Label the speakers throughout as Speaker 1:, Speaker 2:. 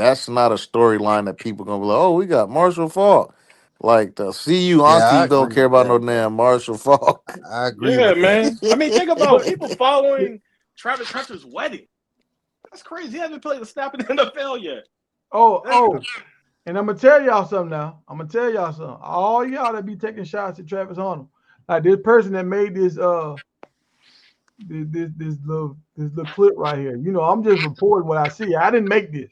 Speaker 1: That's not a storyline that people gonna be like, oh, we got Marshall Falk. Like the CU
Speaker 2: Yeah, I
Speaker 1: aunties don't
Speaker 2: agree
Speaker 1: care
Speaker 2: with
Speaker 1: about
Speaker 2: that.
Speaker 1: no damn Marshall Falk.
Speaker 2: I agree
Speaker 3: Yeah,
Speaker 2: with that.
Speaker 3: man. I mean, think about
Speaker 4: But
Speaker 3: people following Travis Hunter's wedding. That's crazy. He hasn't played a snap in the NFL yet. That's
Speaker 4: oh, and I'm gonna tell y'all something now. I'm gonna tell y'all something. All y'all that be taking shots at Travis Hunter, like this person that made this little clip right here. You know, I'm just reporting what I see. I didn't make this.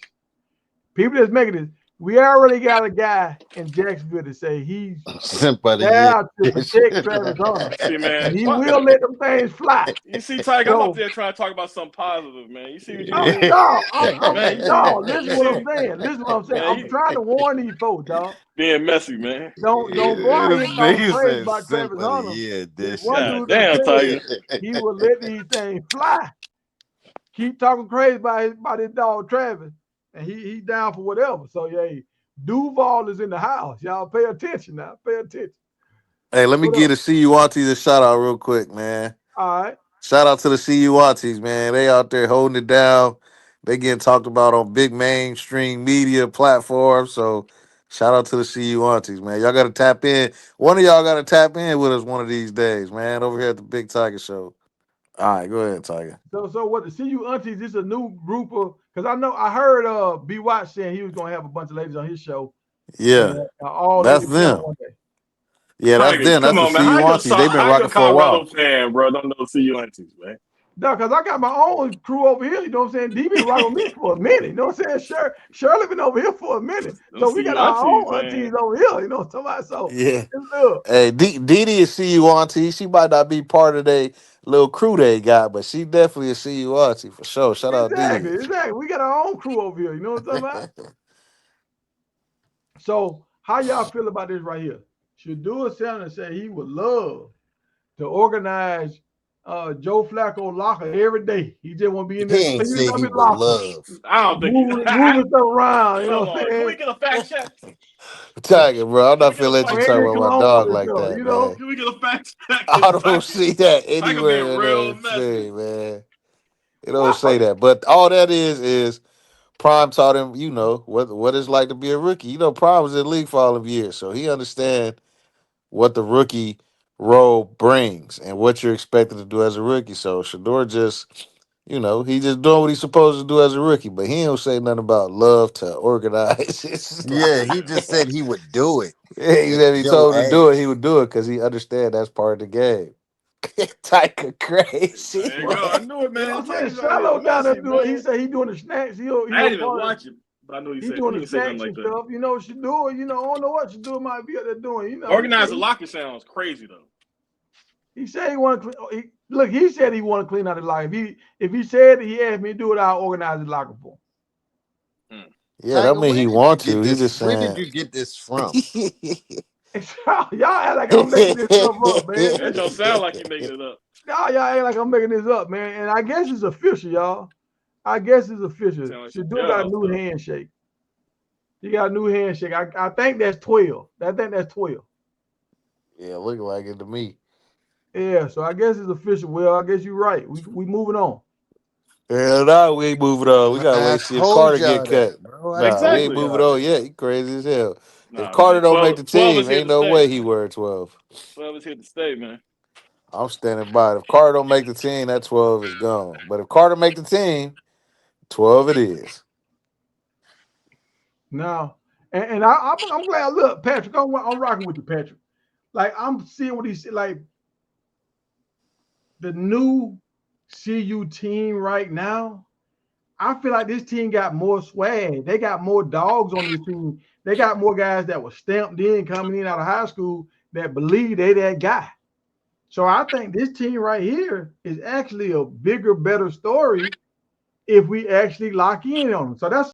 Speaker 4: People that's making this. We already got a guy in Jacksonville to say he's
Speaker 2: Simp of the year.
Speaker 4: there to protect Travis Hunter,
Speaker 3: see, man.
Speaker 4: and he will let them things fly.
Speaker 3: You see, Tyke, I'm up
Speaker 4: So
Speaker 3: there trying to talk about something positive, man. You see what you
Speaker 4: I'm
Speaker 3: did,
Speaker 4: dog.
Speaker 3: man? You see,
Speaker 4: Dog.
Speaker 3: you
Speaker 4: Listen what I'm
Speaker 3: see,
Speaker 4: saying. Listen what I'm saying.
Speaker 3: man.
Speaker 4: I'm
Speaker 3: You
Speaker 4: trying to warn these folks, dog.
Speaker 3: being messy, man.
Speaker 4: Don't go out
Speaker 2: This
Speaker 4: here talking
Speaker 2: nigga
Speaker 4: crazy
Speaker 2: said
Speaker 4: about
Speaker 2: simp
Speaker 4: Travis
Speaker 2: of the
Speaker 4: Hunter.
Speaker 2: year
Speaker 4: This one
Speaker 2: edition.
Speaker 3: God
Speaker 4: dude that
Speaker 3: damn,
Speaker 4: said
Speaker 3: Tyke.
Speaker 4: he will let these things fly. Keep talking crazy about his dog Travis, and he down for whatever. So yeah, Duval is in the house. Y'all pay attention now. Pay attention.
Speaker 1: Hey, let me
Speaker 4: What
Speaker 1: give
Speaker 4: up?
Speaker 1: the CU aunties a shout out real quick, man.
Speaker 4: All right.
Speaker 1: Shout out to the CU aunties, man. They out there holding it down. They getting talked about on big mainstream media platforms. So shout out to the CU aunties, man. Y'all gotta tap in. One of y'all gotta tap in with us one of these days, man. Over here at the Big Tiger Show. All right, go ahead, Tiger.
Speaker 4: So what the CU aunties? This is a new group of because I heard B Watch saying he was gonna have a bunch of ladies on his show and
Speaker 1: Yeah,
Speaker 4: all
Speaker 1: that's
Speaker 4: lady panel
Speaker 1: them.
Speaker 4: one day.
Speaker 1: Yeah, that's
Speaker 3: Tiger,
Speaker 1: them. That's
Speaker 3: come
Speaker 1: the
Speaker 3: on, man. How
Speaker 1: CU
Speaker 3: your
Speaker 1: aunties. They've been
Speaker 3: how your
Speaker 1: rocking for a
Speaker 3: Colorado
Speaker 1: while.
Speaker 3: fan, bro, don't know see you aunties, man?
Speaker 4: No, because I got my own crew over here. You know what I'm saying? D been rocking with me for a minute. You know what I'm saying? Shirley been over here for a minute.
Speaker 3: Don't
Speaker 4: So we
Speaker 3: see
Speaker 4: got
Speaker 3: you
Speaker 4: our
Speaker 3: aunties,
Speaker 4: own
Speaker 3: man.
Speaker 4: aunties over here. You know what I'm talking about? So
Speaker 1: Yeah.
Speaker 4: look,
Speaker 1: Hey, Dee is CU auntie. She might not be part of their little crew they got, but she definitely a CU auntie for sure. Shout out
Speaker 4: exactly,
Speaker 1: Dee.
Speaker 4: exactly. We got our own crew over here. You know what I'm talking about? So how y'all feel about this right here? Shadua Sanders said he would love to organize Joe Flacco locker every day. He just want to be in
Speaker 2: He
Speaker 4: there
Speaker 2: ain't
Speaker 4: cleaning
Speaker 2: say
Speaker 4: up
Speaker 2: he
Speaker 4: his
Speaker 2: would
Speaker 4: locker,
Speaker 2: love.
Speaker 3: I don't think you.
Speaker 4: moving stuff around. You know
Speaker 3: Hold
Speaker 4: what I'm
Speaker 3: on. Can we
Speaker 4: saying?
Speaker 3: get a fact check?
Speaker 1: Tiger, bro. I'm
Speaker 3: Can we
Speaker 1: not
Speaker 3: get a
Speaker 1: finna let you
Speaker 3: fact
Speaker 1: talk
Speaker 3: check?
Speaker 4: Hanging
Speaker 1: about my
Speaker 4: clothes
Speaker 1: dog
Speaker 4: and
Speaker 1: like
Speaker 4: stuff.
Speaker 1: that,
Speaker 4: You know.
Speaker 1: man.
Speaker 3: Can we get a fact check?
Speaker 1: I
Speaker 3: Cause
Speaker 1: don't see that
Speaker 3: Tiger being
Speaker 1: anywhere in
Speaker 3: real
Speaker 1: the
Speaker 3: messy.
Speaker 1: thing, man. It don't say that. But all that is Prime taught him, what it's like to be a rookie. You know, Prime was in the league for all of years, so he understand what the rookie role brings and what you're expected to do as a rookie. So Shador just, he just doing what he's supposed to do as a rookie, but he don't say nothing about love to organize. It's
Speaker 2: Yeah, he
Speaker 1: like,
Speaker 2: just said he would do it.
Speaker 1: he
Speaker 2: And
Speaker 1: said he
Speaker 2: Joe
Speaker 1: told him to do it, he
Speaker 2: asked.
Speaker 1: would do it because he understand that's part of the game. Type of crazy,
Speaker 3: There you go. I
Speaker 1: man.
Speaker 3: knew it,
Speaker 4: You know
Speaker 3: man.
Speaker 4: what I'm saying?
Speaker 3: Tiger's out here
Speaker 4: Shallow down there
Speaker 3: messy,
Speaker 4: doing. He
Speaker 3: man.
Speaker 4: said he doing the snacks.
Speaker 3: I
Speaker 4: He a
Speaker 3: didn't even
Speaker 4: part of.
Speaker 3: watch it, but I know
Speaker 4: He doing
Speaker 3: he
Speaker 4: the
Speaker 3: didn't say nothing
Speaker 4: snacks
Speaker 3: like
Speaker 4: and
Speaker 3: that.
Speaker 4: stuff. You know, should do it. You know, I don't know what should do it might be up there doing. You know,
Speaker 3: Organize a locker sounds crazy though.
Speaker 4: he said he want to look. He said he want to clean out the locker. If he said he asked me to do it, I'll organize the locker for
Speaker 3: Hmm.
Speaker 1: Yeah, that
Speaker 2: Tiger,
Speaker 1: mean
Speaker 2: where
Speaker 1: he
Speaker 2: did you
Speaker 1: want
Speaker 2: get
Speaker 1: to. He
Speaker 2: this?
Speaker 1: just
Speaker 2: Where did
Speaker 1: saying.
Speaker 2: you get this from?
Speaker 4: him. Y'all act like I'm making this stuff up, man.
Speaker 3: That don't sound like you making it up.
Speaker 4: Y'all act like I'm making this up, man. And I guess it's official, y'all. I guess it's official.
Speaker 3: Sound like some
Speaker 4: Shadur got a
Speaker 3: jailhouse
Speaker 4: new
Speaker 3: stuff.
Speaker 4: handshake. He got a new handshake. I think that's 12. I think that's 12.
Speaker 1: Yeah, look like it to me.
Speaker 4: Yeah, so I guess it's official. Well, I guess you're right. We moving on.
Speaker 1: Hell no, we ain't moving on. We gotta
Speaker 2: I
Speaker 1: wait see if
Speaker 2: told
Speaker 1: Carter get
Speaker 2: y'all
Speaker 1: cut.
Speaker 2: that, bro. I
Speaker 1: Nah, we
Speaker 2: told
Speaker 1: ain't
Speaker 3: Exactly.
Speaker 1: moving
Speaker 2: y'all
Speaker 1: on
Speaker 2: that.
Speaker 1: yet. He crazy as hell. If
Speaker 3: Nah,
Speaker 1: Carter
Speaker 3: man.
Speaker 1: don't make the
Speaker 3: 12 is
Speaker 1: team,
Speaker 3: here
Speaker 1: ain't
Speaker 3: to
Speaker 1: no
Speaker 3: stay.
Speaker 1: way he wear 12.
Speaker 3: 12 is here to stay, man.
Speaker 1: I'm standing by it. If Carter don't make the team, that 12 is gone. But if Carter make the team, 12 it is.
Speaker 4: Now, and I'm glad. Look, Patrick, I'm rocking with you, Patrick. Like I'm seeing what he said. Like the new CU team right now. I feel like this team got more swag. They got more dogs on this team. They got more guys that were stamped in coming in out of high school that believe they that guy. So I think this team right here is actually a bigger, better story if we actually lock in on them. So that's